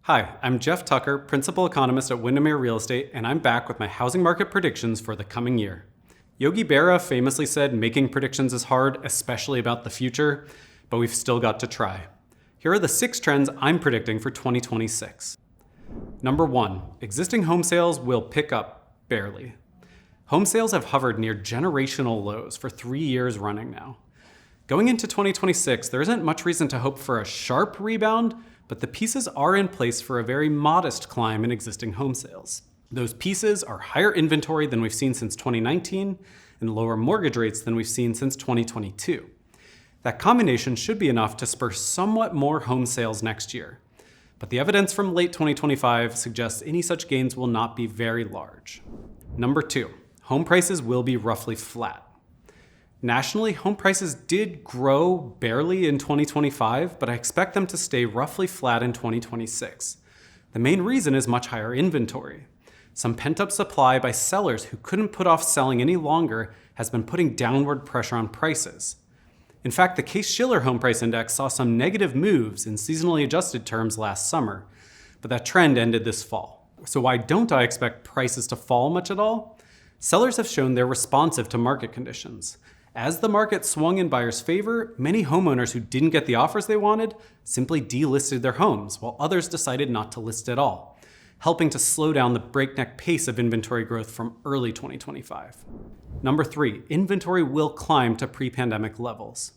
Hi, I'm Jeff Tucker, Principal Economist at Windermere Real Estate, and I'm back with my housing market predictions for the coming year. Yogi Berra famously said making predictions is hard, especially about the future, but we've still got to try. Here are the 6 trends I'm predicting for 2026. Number 1, existing home sales will pick up barely. Home sales have hovered near generational lows for 3 years running now. Going into 2026, there isn't much reason to hope for a sharp rebound, but the pieces are in place for a very modest climb in existing home sales. Those pieces are higher inventory than we've seen since 2019 and lower mortgage rates than we've seen since 2022. That combination should be enough to spur somewhat more home sales next year. But the evidence from late 2025 suggests any such gains will not be very large. Number 2, home prices will be roughly flat. Nationally, home prices did grow barely in 2025, but I expect them to stay roughly flat in 2026. The main reason is much higher inventory. Some pent-up supply by sellers who couldn't put off selling any longer has been putting downward pressure on prices. In fact, the Case-Shiller Home Price Index saw some negative moves in seasonally adjusted terms last summer, but that trend ended this fall. So why don't I expect prices to fall much at all? Sellers have shown they're responsive to market conditions. As the market swung in buyers' favor, many homeowners who didn't get the offers they wanted simply delisted their homes, while others decided not to list at all, helping to slow down the breakneck pace of inventory growth from early 2025. Number 3, inventory will climb to pre-pandemic levels.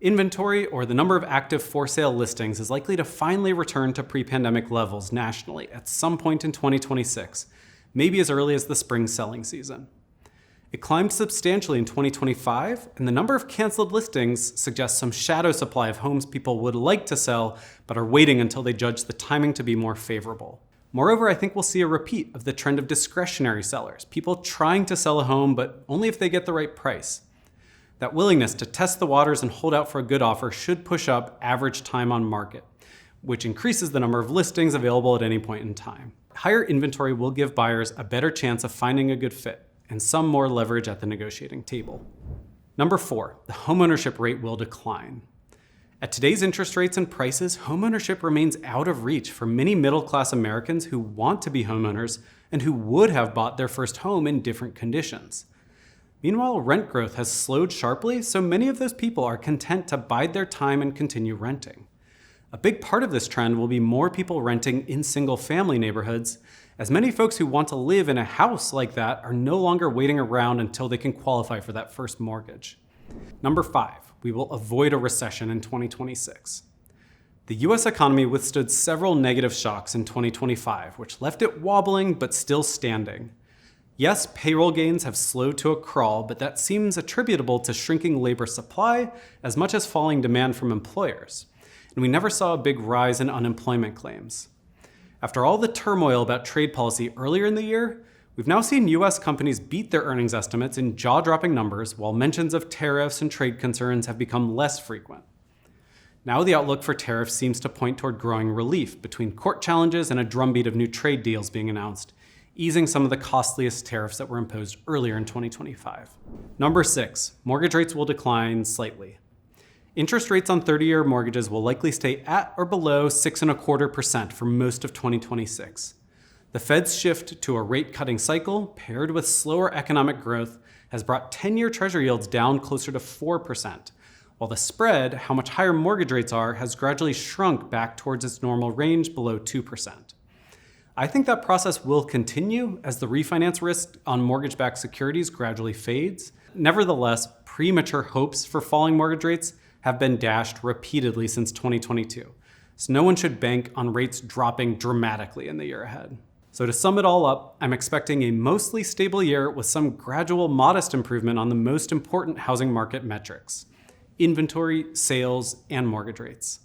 Inventory, or the number of active for-sale listings, is likely to finally return to pre-pandemic levels nationally at some point in 2026, maybe as early as the spring selling season. It climbed substantially in 2025, and the number of canceled listings suggests some shadow supply of homes people would like to sell, but are waiting until they judge the timing to be more favorable. Moreover, I think we'll see a repeat of the trend of discretionary sellers, people trying to sell a home, but only if they get the right price. That willingness to test the waters and hold out for a good offer should push up average time on market, which increases the number of listings available at any point in time. Higher inventory will give buyers a better chance of finding a good fit, and some more leverage at the negotiating table. Number 4, the homeownership rate will decline. At today's interest rates and prices, homeownership remains out of reach for many middle-class Americans who want to be homeowners and who would have bought their first home in different conditions. Meanwhile, rent growth has slowed sharply, so many of those people are content to bide their time and continue renting. A big part of this trend will be more people renting in single-family neighborhoods, as many folks who want to live in a house like that are no longer waiting around until they can qualify for that first mortgage. Number 5, we will avoid a recession in 2026. The US economy withstood several negative shocks in 2025, which left it wobbling but still standing. Yes, payroll gains have slowed to a crawl, but that seems attributable to shrinking labor supply as much as falling demand from employers. And we never saw a big rise in unemployment claims. After all the turmoil about trade policy earlier in the year, we've now seen US companies beat their earnings estimates in jaw-dropping numbers, while mentions of tariffs and trade concerns have become less frequent. Now the outlook for tariffs seems to point toward growing relief between court challenges and a drumbeat of new trade deals being announced, easing some of the costliest tariffs that were imposed earlier in 2025. Number 6, mortgage rates will decline slightly. Interest rates on 30-year mortgages will likely stay at or below 6.25% for most of 2026. The Fed's shift to a rate-cutting cycle, paired with slower economic growth, has brought 10-year Treasury yields down closer to 4%, while the spread, how much higher mortgage rates are, has gradually shrunk back towards its normal range below 2%. I think that process will continue as the refinance risk on mortgage-backed securities gradually fades. Nevertheless, premature hopes for falling mortgage rates have been dashed repeatedly since 2022, so no one should bank on rates dropping dramatically in the year ahead. So to sum it all up, I'm expecting a mostly stable year with some gradual modest improvement on the most important housing market metrics: inventory, sales, and mortgage rates.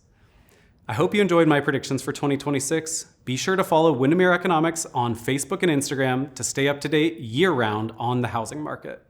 I hope you enjoyed my predictions for 2026. Be sure to follow Windermere Economics on Facebook and Instagram to stay up to date year-round on the housing market.